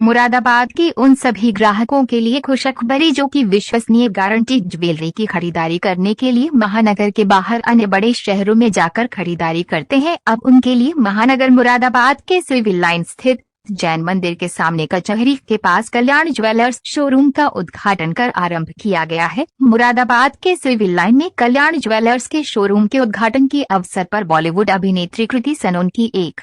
मुरादाबाद के उन सभी ग्राहकों के लिए खुशखबरी जो कि विश्वसनीय गारंटी ज्वेलरी की खरीदारी करने के लिए महानगर के बाहर अन्य बड़े शहरों में जाकर खरीदारी करते हैं। अब उनके लिए महानगर मुरादाबाद के सिविल लाइन स्थित जैन मंदिर के सामने कचहरी के पास कल्याण ज्वेलर्स शोरूम का उद्घाटन कर आरंभ किया गया है। मुरादाबाद के सिविल लाइन में कल्याण ज्वेलर्स के शोरूम के उद्घाटन के अवसर पर बॉलीवुड अभिनेत्री कृति सेनन की एक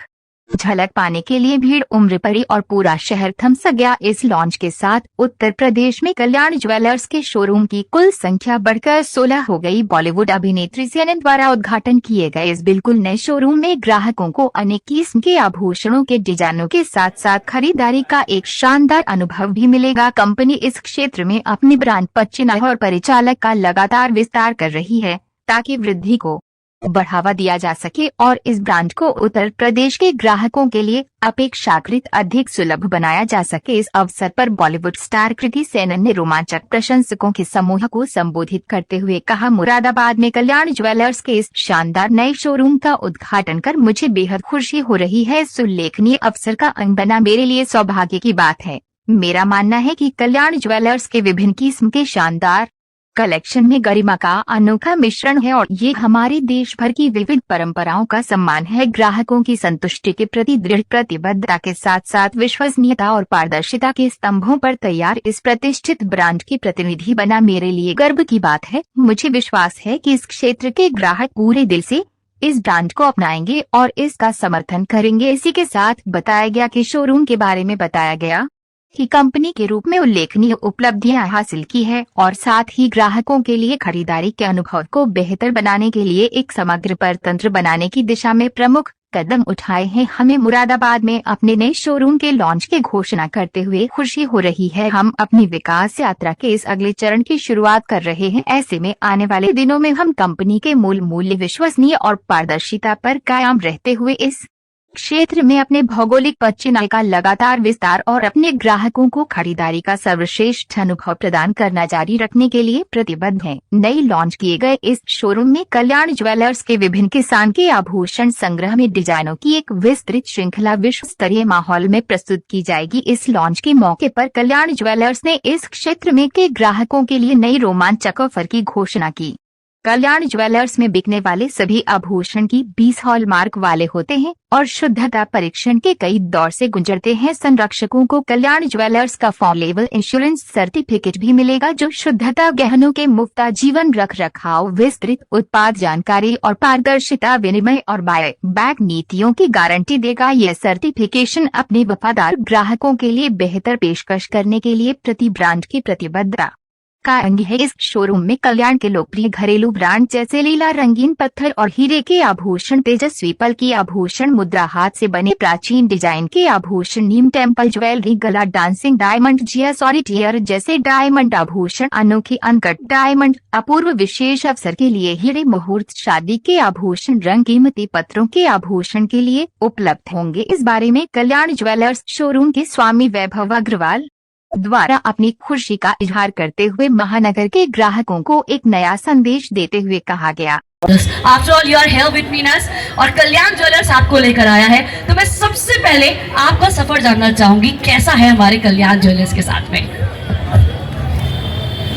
झलक पाने के लिए भीड़ उमड़ पड़ी और पूरा शहर थमस गया। इस लॉन्च के साथ उत्तर प्रदेश में कल्याण ज्वेलर्स के शोरूम की कुल संख्या बढ़कर 16 हो गई। बॉलीवुड अभिनेत्री सेनन द्वारा उद्घाटन किए गए इस बिल्कुल नए शोरूम में ग्राहकों को अनेक किस्म के आभूषणों के डिजाइनों के साथ साथ खरीदारी का एक शानदार अनुभव भी मिलेगा। कंपनी इस क्षेत्र में अपनी ब्रांड पच्चीना और परिचालक का लगातार विस्तार कर रही है ताकि वृद्धि को बढ़ावा दिया जा सके और इस ब्रांड को उत्तर प्रदेश के ग्राहकों के लिए अपेक्षाकृत अधिक सुलभ बनाया जा सके। इस अवसर पर बॉलीवुड स्टार कृति सेनन ने रोमांचक प्रशंसकों के समूह को संबोधित करते हुए कहा, मुरादाबाद में कल्याण ज्वेलर्स के इस शानदार नए शोरूम का उद्घाटन कर मुझे बेहद खुशी हो रही है। इस उल्लेखनीय अवसर का अंग बना मेरे लिए सौभाग्य की बात है। मेरा मानना है कि कल्याण ज्वेलर्स के विभिन्न किस्म के शानदार कलेक्शन में गरिमा का अनोखा मिश्रण है और ये हमारे देश भर की विविध परंपराओं का सम्मान है। ग्राहकों की संतुष्टि के प्रति दृढ़ प्रतिबद्धता के साथ साथ विश्वसनीयता और पारदर्शिता के स्तंभों पर तैयार इस प्रतिष्ठित ब्रांड की प्रतिनिधि बना मेरे लिए गर्व की बात है। मुझे विश्वास है कि इस क्षेत्र के ग्राहक पूरे दिल से इस ब्रांड को अपनाएंगे और इसका समर्थन करेंगे। इसी के साथ बताया गया कि शोरूम के बारे में बताया गया कि कंपनी के रूप में उल्लेखनीय उपलब्धियां हासिल की है और साथ ही ग्राहकों के लिए खरीदारी के अनुभव को बेहतर बनाने के लिए एक समग्र परतंत्र बनाने की दिशा में प्रमुख कदम उठाए हैं। हमें मुरादाबाद में अपने नए शोरूम के लॉन्च की घोषणा करते हुए खुशी हो रही है। हम अपनी विकास यात्रा के इस अगले चरण की शुरुआत कर रहे हैं। ऐसे में आने वाले दिनों में हम कंपनी के मूल मूल्य विश्वसनीय और पारदर्शिता पर कायम रहते हुए इस क्षेत्र में अपने भौगोलिक पच्चीना का लगातार विस्तार और अपने ग्राहकों को खरीदारी का सर्वश्रेष्ठ अनुभव प्रदान करना जारी रखने के लिए प्रतिबद्ध हैं। नई लॉन्च किए गए इस शोरूम में कल्याण ज्वेलर्स के विभिन्न किस्म के आभूषण संग्रह में डिजाइनों की एक विस्तृत श्रृंखला विश्व स्तरीय माहौल में प्रस्तुत की जाएगी। इस लॉन्च के मौके पर कल्याण ज्वेलर्स ने इस क्षेत्र में के ग्राहकों के लिए नई रोमांचक ऑफर की घोषणा की। कल्याण ज्वेलर्स में बिकने वाले सभी आभूषण की 20 हॉलमार्क वाले होते हैं और शुद्धता परीक्षण के कई दौर से गुजरते हैं। संरक्षकों को कल्याण ज्वेलर्स का फॉर्म लेवल इंश्योरेंस सर्टिफिकेट भी मिलेगा जो शुद्धता, गहनों के मुफ्त जीवन रख रखाव, विस्तृत उत्पाद जानकारी और पारदर्शिता विनिमय और बाय बैक नीतियों की गारंटी देगा। यह सर्टिफिकेशन अपने वफादार ग्राहकों के लिए बेहतर पेशकश करने के लिए प्रति ब्रांड की प्रतिबद्धता का अंग है। इस शोरूम में कल्याण के लोकप्रिय घरेलू ब्रांड जैसे लीला, रंगीन पत्थर और हीरे के आभूषण, तेजस्वी पल की आभूषण, मुद्रा हाथ से बने प्राचीन डिजाइन के आभूषण, नीम टेम्पल ज्वेलरी, गला डांसिंग डायमंड, जिया सॉलिटेयर जैसे डायमंड आभूषण, अनोखी अनकट डायमंड, अपूर्व विशेष अवसर के लिए हीरे, मुहूर्त, शादी के आभूषण, रंग, कीमती पत्रों के आभूषण के लिए उपलब्ध होंगे। इस बारे में कल्याण ज्वेलर्स शोरूम के स्वामी वैभव अग्रवाल द्वारा अपनी खुशी का इजहार करते हुए महानगर के ग्राहकों को एक नया संदेश देते हुए कहा गया, after all you are here with us और कल्याण ज्वेलर्स आपको लेकर आया है। तो मैं सबसे पहले आपका सफर जानना चाहूंगी, कैसा है हमारे कल्याण ज्वेलर्स के साथ में।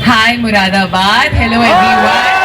हाय मुरादाबाद, हेलो एवरीवन।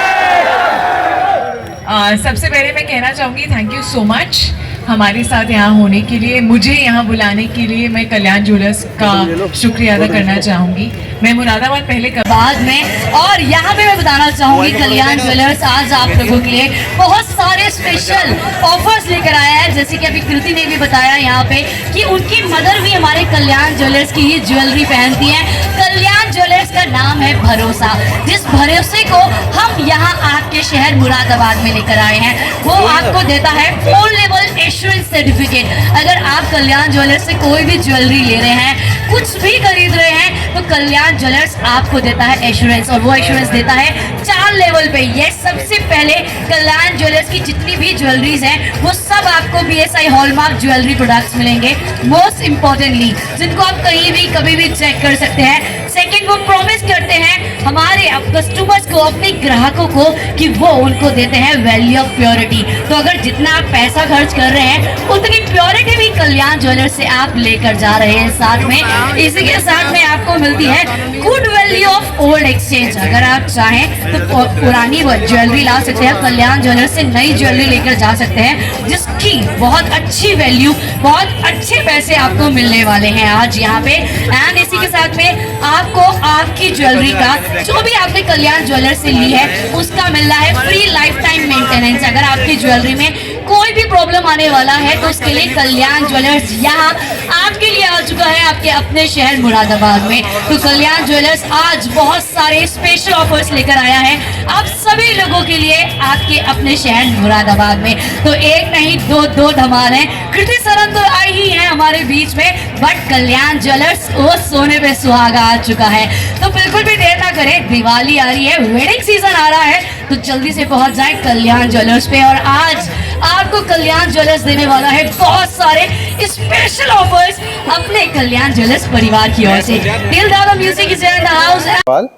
सबसे पहले मैं कहना चाहूंगी थैंक यू सो मच हमारे साथ यहाँ होने के लिए, मुझे यहाँ बुलाने के लिए मैं कल्याण ज्वेलर्स का शुक्रिया अदा करना चाहूँगी। मैं मुरादाबाद पहले बाद में, और यहाँ पे मैं बताना चाहूँगी कल्याण ज्वेलर्स आज आप लोगों के लिए बहुत सारे स्पेशल ऑफर्स लेकर आया है। जैसे कि अभी कृति ने भी बताया यहाँ पे कि उनकी मदर भी हमारे कल्याण ज्वेलर्स की ही ज्वेलरी पहनती है। कल्याण ज्वेलर्स का नाम है भरोसा, जिस भरोसे को हम यहाँ आपके शहर मुरादाबाद में लेकर आए हैं वो आपको देता है फुल लेवल एश्योरेंस सर्टिफिकेट। अगर आप कल्याण ज्वेलर्स से कोई भी ज्वेलरी ले रहे हैं, कुछ भी खरीद रहे हैं, तो कल्याण ज्वेलर्स आपको देता है एश्योरेंस, और वो एश्योरेंस देता है 4 लेवल पे। ये सबसे पहले कल्याण ज्वेलर्स की जितनी भी ज्वेलरीज हैं वो सब आपको BSI हॉलमार्क ज्वेलरी प्रोडक्ट्स मिलेंगे। मोस्ट इम्पोर्टेंटली जिनको आप कहीं भी कभी भी चेक कर सकते हैं, सेकंड वो प्रॉमिस करते हैं हमारे कस्टमर्स को, अपने ग्राहकों को, कि वो उनको देते हैं वैल्यू ऑफ प्योरिटी। तो अगर जितना आप पैसा खर्च कर रहे हैं उतनी प्योरिटी भी कल्याण ज्वेलर्स से आप लेकर जा रहे हैं साथ में। इसी के साथ में आपको मिलती है good value of old exchange. अगर आप चाहें तो पुरानी ज्वेलरी ला सकते हैं, कल्याण ज्वेलर्स से नई ज्वेलरी लेकर जा सकते हैं जिसकी बहुत अच्छी वैल्यू, बहुत अच्छे पैसे आपको मिलने वाले हैं आज यहाँ पे। एंड इसी के साथ में आपको आपकी ज्वेलरी का जो भी आपने कल्याण ज्वेलर्स से ली है उसका मिल रहा है फ्री लाइफ टाइम मेंटेनेंस। अगर आपकी ज्वेलरी में कोई भी प्रॉब्लम आने वाला है तो उसके लिए कल्याण ज्वेलर्स यहाँ आपके लिए आ चुका है, आपके अपने शहर मुरादाबाद में। तो कल्याण ज्वेलर्स आज बहुत सारे स्पेशल ऑफर्स लेकर आया है आप सभी लोगों के लिए आपके अपने शहर मुरादाबाद में। तो एक नहीं दो धमाल है। कृति सरन तो आई ही है हमारे बीच में, बट कल्याण ज्वेलर्स वो सोने पे सुहागा आ चुका है। तो बिल्कुल भी देर ना करें, दिवाली आ रही है, वेडिंग सीजन आ रहा है, तो जल्दी से पहुंच जाए कल्याण ज्वेलर्स पे। और आज आपको कल्याण ज्वेलर्स देने वाला है बहुत सारे स्पेशल ऑफर्स अपने कल्याण ज्वेलर्स परिवार की ओर से। Till the music is in the house.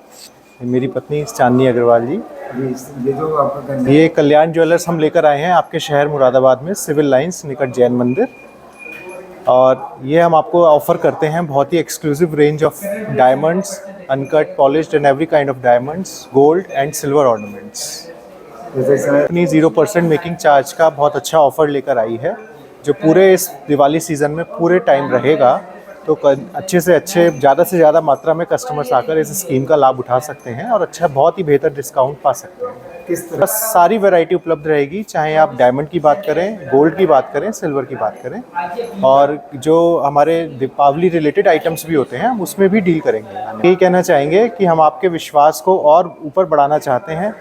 मेरी पत्नी चांदनी अग्रवाल जी, ये जो आपका ये कल्याण ज्वेलर्स हम लेकर आए हैं आपके शहर मुरादाबाद में, सिविल लाइंस निकट जैन मंदिर। और ये हम आपको ऑफर करते हैं बहुत ही exclusive range of diamonds, uncut, polished and every kind of diamonds, gold and silver ornaments. अपनी 0% मेकिंग चार्ज का बहुत अच्छा ऑफर लेकर आई है जो पूरे इस दिवाली सीज़न में पूरे टाइम रहेगा। तो अच्छे से अच्छे, ज़्यादा से ज़्यादा मात्रा में कस्टमर्स आकर इस स्कीम का लाभ उठा सकते हैं और अच्छा, बहुत ही बेहतर डिस्काउंट पा सकते हैं। किस तरह? बस सारी वैरायटी उपलब्ध रहेगी, चाहे आप डायमंड की बात करें, गोल्ड की बात करें, सिल्वर की बात करें, और जो हमारे दीपावली रिलेटेड आइटम्स भी होते हैं हम उसमें भी डील करेंगे। यही कहना चाहेंगे कि हम आपके विश्वास को और ऊपर बढ़ाना चाहते हैं।